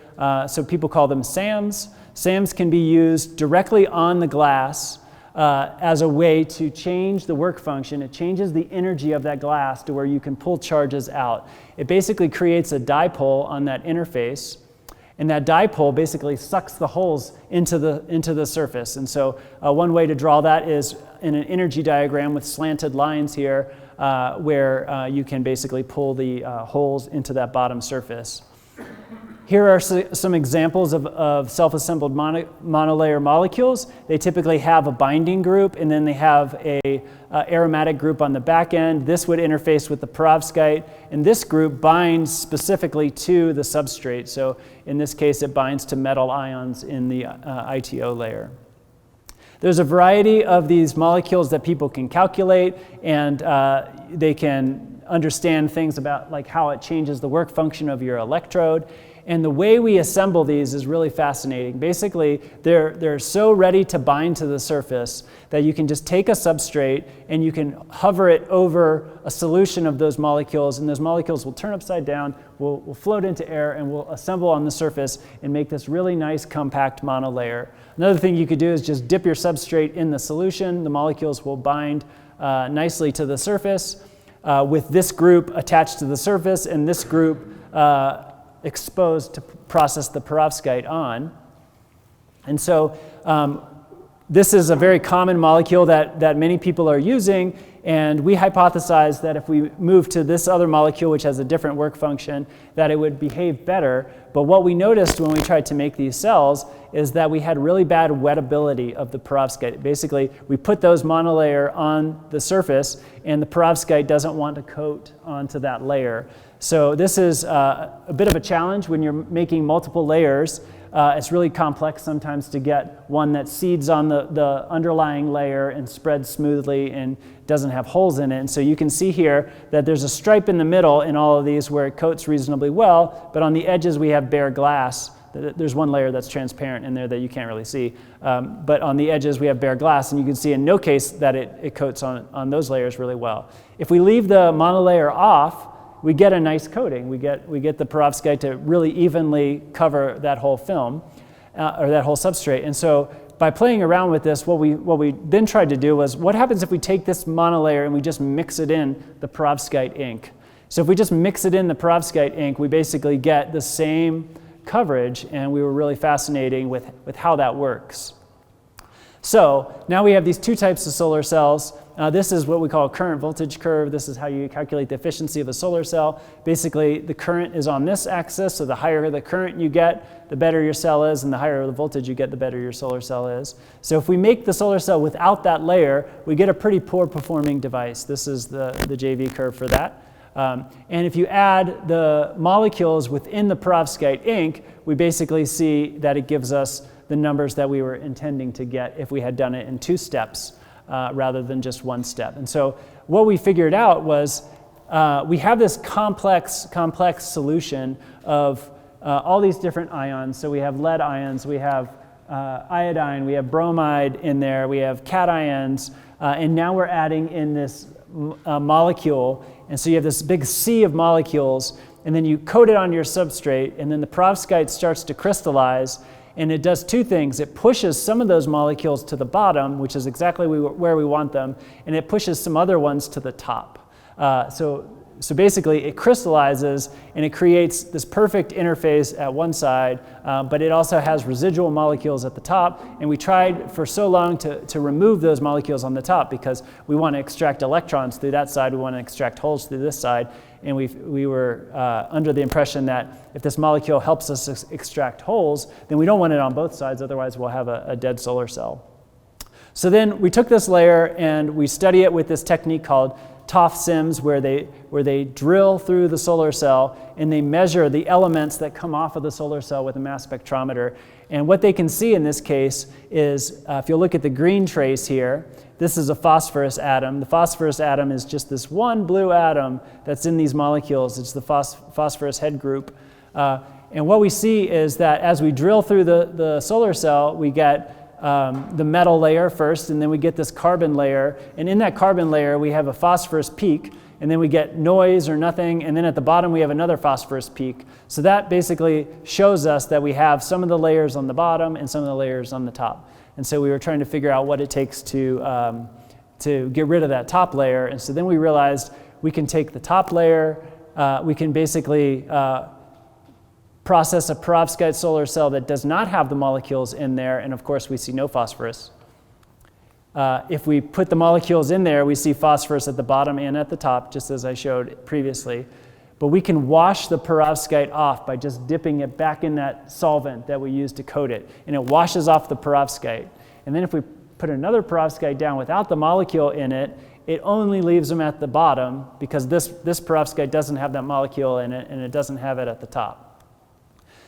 So people call them SAMs. SAMs can be used directly on the glass as a way to change the work function. It changes the energy of that glass to where you can pull charges out. It basically creates a dipole on that interface, and that dipole basically sucks the holes into the surface. And so one way to draw that is in an energy diagram with slanted lines here, where you can basically pull the holes into that bottom surface. Here are some examples of self-assembled monolayer molecules. They typically have a binding group, and then they have a aromatic group on the back end. This would interface with the perovskite, and this group binds specifically to the substrate. So in this case, it binds to metal ions in the ITO layer. There's a variety of these molecules that people can calculate, and they can understand things about like how it changes the work function of your electrode. And the way we assemble these is really fascinating. Basically, they're so ready to bind to the surface that you can just take a substrate and you can hover it over a solution of those molecules, and those molecules will turn upside down, will float into air, and will assemble on the surface and make this really nice compact monolayer. Another thing you could do is just dip your substrate in the solution. The molecules will bind nicely to the surface with this group attached to the surface and this group exposed to process the perovskite on. And so this is a very common molecule that many people are using, and we hypothesized that if we move to this other molecule, which has a different work function, that it would behave better. But what we noticed when we tried to make these cells is that we had really bad wettability of the perovskite. Basically, we put those monolayer on the surface, and the perovskite doesn't want to coat onto that layer. So this is a bit of a challenge when you're making multiple layers. It's really complex sometimes to get one that seeds on the underlying layer and spreads smoothly and doesn't have holes in it. And so you can see here that there's a stripe in the middle in all of these where it coats reasonably well, but on the edges we have bare glass. There's one layer that's transparent in there that you can't really see. But on the edges we have bare glass, and you can see in no case that it coats on those layers really well. If we leave the monolayer off, we get a nice coating. We get the perovskite to really evenly cover that whole film, or that whole substrate. And so by playing around with this, what we then tried to do was, what happens if we take this monolayer and we just mix it in the perovskite ink? So if we just mix it in the perovskite ink, we basically get the same coverage, and we were really fascinating with how that works. So now we have these two types of solar cells. This is what we call a current voltage curve. This is how you calculate the efficiency of a solar cell. Basically, the current is on this axis, so the higher the current you get, the better your cell is, and the higher the voltage you get, the better your solar cell is. So if we make the solar cell without that layer, we get a pretty poor performing device. This is the JV curve for that. And if you add the molecules within the perovskite ink, we basically see that it gives us the numbers that we were intending to get if we had done it in 2 steps rather than just 1 step. And so what we figured out was we have this complex solution of all these different ions. So we have lead ions, we have iodine, we have bromide in there, we have cations, and now we're adding in this molecule. And so you have this big sea of molecules, and then you coat it on your substrate, and then the perovskite starts to crystallize. And it does 2 things. It pushes some of those molecules to the bottom, which is exactly where we want them, and it pushes some other ones to the top. So basically, it crystallizes, and it creates this perfect interface at one side, but it also has residual molecules at the top. And we tried for so long to remove those molecules on the top because we want to extract electrons through that side. We want to extract holes through this side. And we were under the impression that if this molecule helps us extract holes, then we don't want it on both sides, otherwise we'll have a dead solar cell. So then we took this layer and we study it with this technique called TOF SIMS, where they drill through the solar cell and they measure the elements that come off of the solar cell with a mass spectrometer. And what they can see in this case is, if you look at the green trace here, this is a phosphorus atom. The phosphorus atom is just this one blue atom that's in these molecules. It's the phosphorus head group. And what we see is that as we drill through the solar cell, we get the metal layer first, and then we get this carbon layer. And in that carbon layer, we have a phosphorus peak, and then we get noise or nothing, and then at the bottom we have another phosphorus peak. So that basically shows us that we have some of the layers on the bottom and some of the layers on the top. And so we were trying to figure out what it takes to get rid of that top layer. And so then we realized we can take the top layer, we can basically process a perovskite solar cell that does not have the molecules in there, and of course we see no phosphorus. If we put the molecules in there, we see phosphorus at the bottom and at the top, just as I showed previously. But we can wash the perovskite off by just dipping it back in that solvent that we used to coat it, and it washes off the perovskite. And then if we put another perovskite down without the molecule in it, it only leaves them at the bottom because this perovskite doesn't have that molecule in it, and it doesn't have it at the top.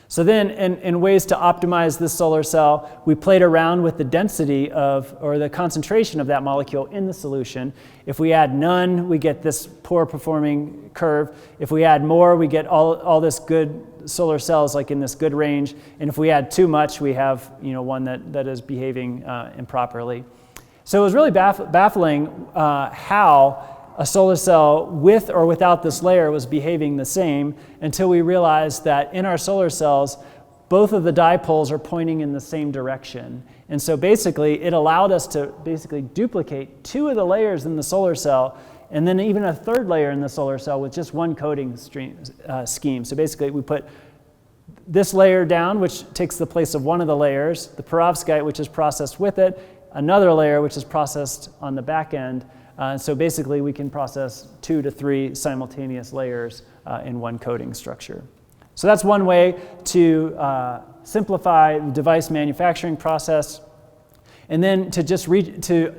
So then, in ways to optimize this solar cell, we played around with the density or the concentration of that molecule in the solution. If we add none, we get this poor performing curve. If we add more, we get all this good solar cells, like in this good range. And if we add too much, we have one that is behaving improperly. So it was really baffling how a solar cell with or without this layer was behaving the same, until we realized that in our solar cells, both of the dipoles are pointing in the same direction. And so basically, it allowed us to basically duplicate 2 of the layers in the solar cell, and then even a 3rd layer in the solar cell with just one coating scheme. So basically, we put this layer down, which takes the place of one of the layers, the perovskite, which is processed with it, another layer, which is processed on the back end. So basically, we can process 2 to 3 simultaneous layers in one coating structure. So that's one way to simplify the device manufacturing process. And then to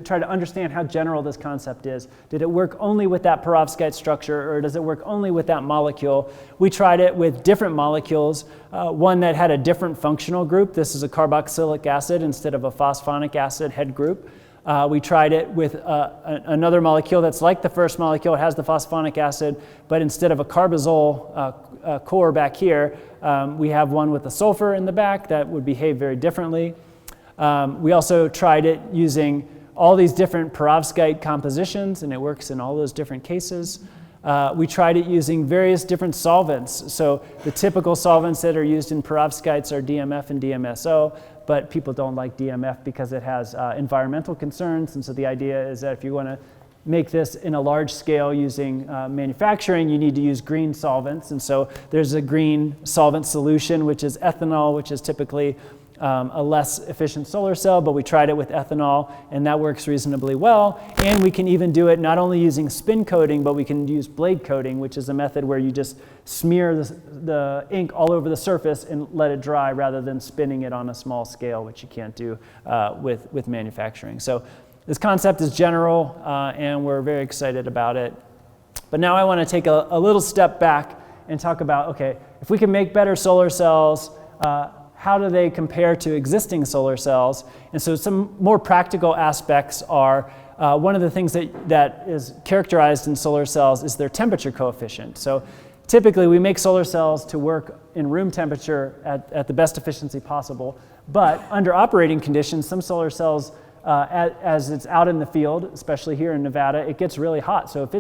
try to understand how general this concept is. Did it work only with that perovskite structure, or does it work only with that molecule? We tried it with different molecules, one that had a different functional group. This is a carboxylic acid instead of a phosphonic acid head group. We tried it with another molecule that's like the first molecule. It has the phosphonic acid, but instead of a carbazole core back here, we have one with a sulfur in the back that would behave very differently. We also tried it using all these different perovskite compositions, and it works in all those different cases. We tried it using various different solvents. So the typical solvents that are used in perovskites are DMF and DMSO, but people don't like DMF because it has environmental concerns. And so the idea is that if you want to make this in a large scale using manufacturing, you need to use green solvents. And so there's a green solvent solution, which is ethanol, which is typically a less efficient solar cell, but we tried it with ethanol, and that works reasonably well. And we can even do it not only using spin coating, but we can use blade coating, which is a method where you just smear the ink all over the surface and let it dry rather than spinning it on a small scale, which you can't do with manufacturing. So this concept is general, and we're very excited about it. But now I want to take a little step back and talk about, okay, if we can make better solar cells, how do they compare to existing solar cells? And so some more practical aspects are, one of the things that is characterized in solar cells is their temperature coefficient. So typically we make solar cells to work in room temperature at the best efficiency possible, but under operating conditions, some solar cells, as it's out in the field, especially here in Nevada, it gets really hot. So if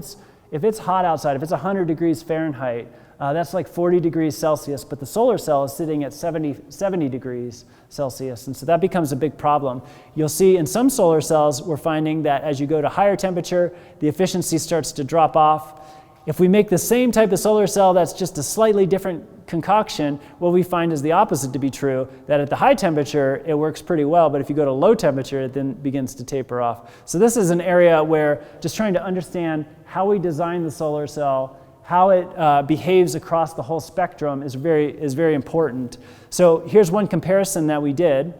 it's hot outside, if it's 100 degrees Fahrenheit, that's like 40 degrees Celsius, but the solar cell is sitting at 70 degrees Celsius, and so that becomes a big problem. You'll see in some solar cells, we're finding that as you go to higher temperature, the efficiency starts to drop off. If we make the same type of solar cell that's just a slightly different concoction, what we find is the opposite to be true, that at the high temperature, it works pretty well, but if you go to low temperature, it then begins to taper off. So this is an area where just trying to understand how we design the solar cell, how it behaves across the whole spectrum is very important. So here's one comparison that we did.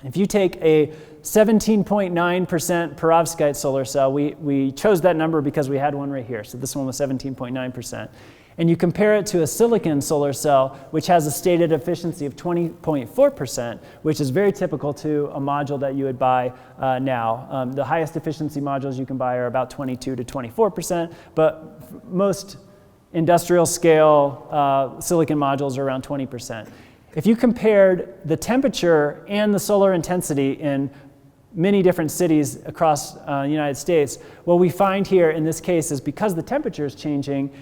If you take a 17.9% perovskite solar cell, we chose that number because we had one right here. So this one was 17.9%. And you compare it to a silicon solar cell, which has a stated efficiency of 20.4%, which is very typical to a module that you would buy now. The highest efficiency modules you can buy are about 22 to 24%, but most industrial scale silicon modules are around 20%. If you compared the temperature and the solar intensity in many different cities across the United States, what we find here in this case is because the temperature is changing,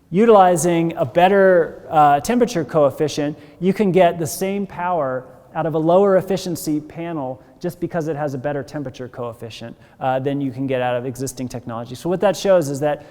utilizing a better temperature coefficient, you can get the same power out of a lower efficiency panel just because it has a better temperature coefficient than you can get out of existing technology. So what that shows is that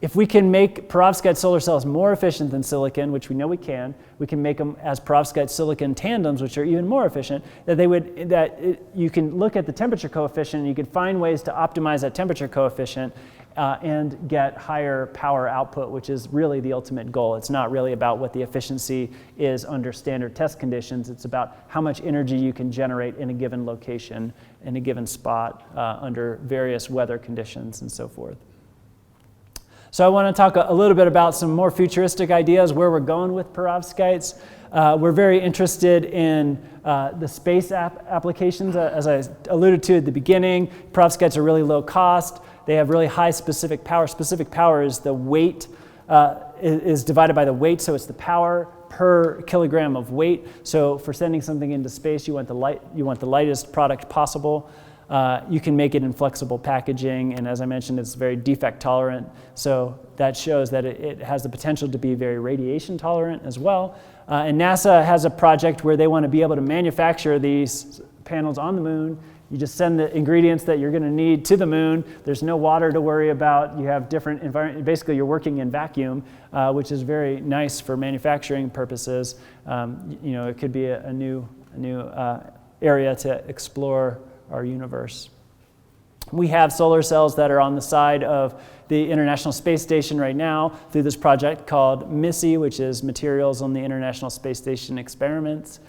if we can make perovskite solar cells more efficient than silicon, which we know we can make them as perovskite silicon tandems, which are even more efficient, you can look at the temperature coefficient and you can find ways to optimize that temperature coefficient and get higher power output, which is really the ultimate goal. It's not really about what the efficiency is under standard test conditions. It's about how much energy you can generate in a given location, in a given spot, under various weather conditions and so forth. So I want to talk a little bit about some more futuristic ideas, where we're going with perovskites. We're very interested in the space applications. As I alluded to at the beginning, perovskites are really low cost. They have really high specific power. Specific power is the weight, is divided by the weight, so it's the power per kilogram of weight. So for sending something into space, you want the lightest product possible. You can make it in flexible packaging, and as I mentioned, it's very defect tolerant, so that shows that it has the potential to be very radiation tolerant as well. And NASA has a project where they want to be able to manufacture these panels on the moon. You just send the ingredients that you're going to need to the moon. There's no water to worry about. You have different environment. Basically, you're working in vacuum, which is very nice for manufacturing purposes. It could be a new area to explore our universe. We have solar cells that are on the side of the International Space Station right now through this project called MISSE, which is Materials on the International Space Station Experiments.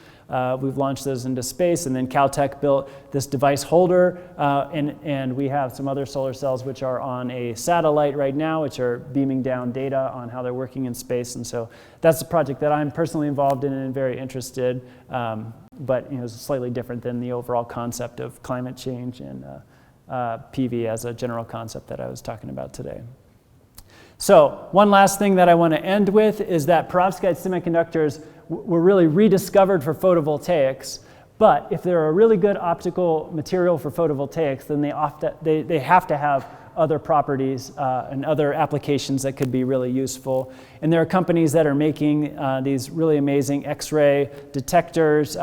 We've launched those into space, and then Caltech built this device holder, and we have some other solar cells which are on a satellite right now, which are beaming down data on how they're working in space. And so that's a project that I'm personally involved in and very interested, but it's slightly different than the overall concept of climate change and PV as a general concept that I was talking about today. So one last thing that I want to end with is that perovskite semiconductors were really rediscovered for photovoltaics, but if they're a really good optical material for photovoltaics, then they have to have other properties and other applications that could be really useful. And there are companies that are making these really amazing X-ray detectors.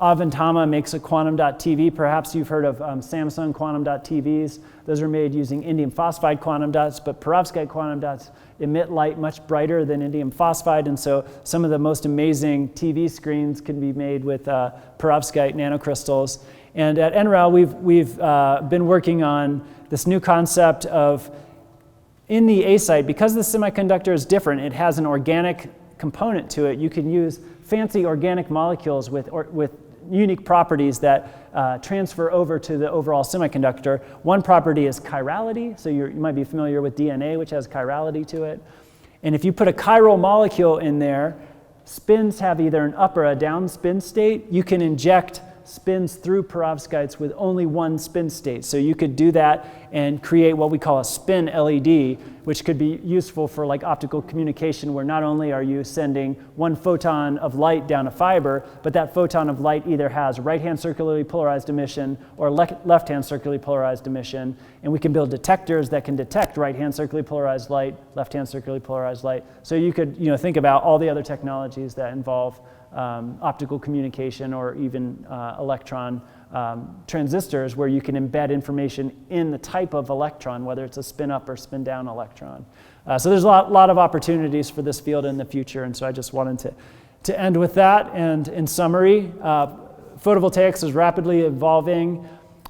Avantama makes a quantum dot TV. Perhaps you've heard of Samsung quantum dot TVs. Those are made using indium phosphide quantum dots, but perovskite quantum dots emit light much brighter than indium phosphide, and so some of the most amazing TV screens can be made with perovskite nanocrystals. And at NREL, we've been working on this new concept of, in the A site, because the semiconductor is different, it has an organic component to it. You can use fancy organic molecules with unique properties that transfer over to the overall semiconductor. One property is chirality, so you might be familiar with DNA, which has chirality to it. And if you put a chiral molecule in there, spins have either an up or a down spin state. You can inject spins through perovskites with only one spin state. So you could do that and create what we call a spin LED, which could be useful for like optical communication, where not only are you sending one photon of light down a fiber, but that photon of light either has right-hand circularly polarized emission or left-hand circularly polarized emission. And we can build detectors that can detect right-hand circularly polarized light, left-hand circularly polarized light. So you could think about all the other technologies that involve optical communication, or even electron transistors, where you can embed information in the type of electron, whether it's a spin up or spin down electron. So there's a lot of opportunities for this field in the future, and so I just wanted to end with that. And in summary, photovoltaics is rapidly evolving.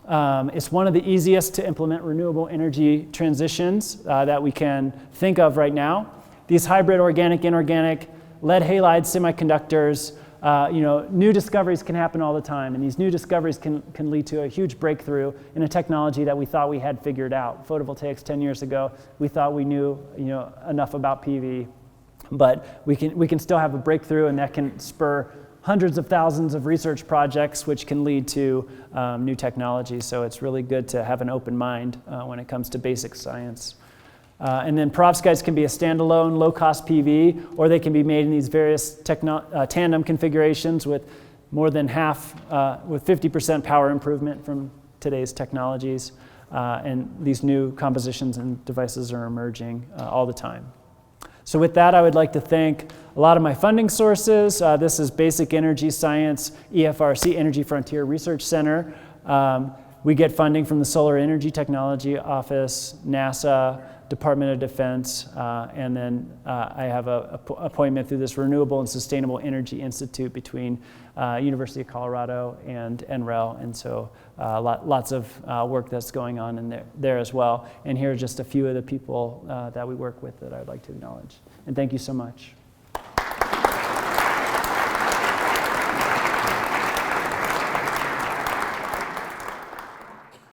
It's one of the easiest to implement renewable energy transitions that we can think of right now. These hybrid organic, inorganic, lead halide semiconductors, new discoveries can happen all the time, and these new discoveries can lead to a huge breakthrough in a technology that we thought we had figured out. Photovoltaics 10 years ago, we thought we knew enough about PV, but we can still have a breakthrough, and that can spur hundreds of thousands of research projects, which can lead to new technology. So it's really good to have an open mind when it comes to basic science. And then perovskites can be a standalone low-cost PV, or they can be made in these various tandem configurations with more than half, with 50% power improvement from today's technologies. And these new compositions and devices are emerging all the time. So with that, I would like to thank a lot of my funding sources. This is Basic Energy Science, EFRC, Energy Frontier Research Center. We get funding from the Solar Energy Technology Office, NASA, Department of Defense, and then I have an appointment through this Renewable and Sustainable Energy Institute between University of Colorado and NREL, and so lots of work that's going on in there as well. And here are just a few of the people that we work with that I'd like to acknowledge. And thank you so much.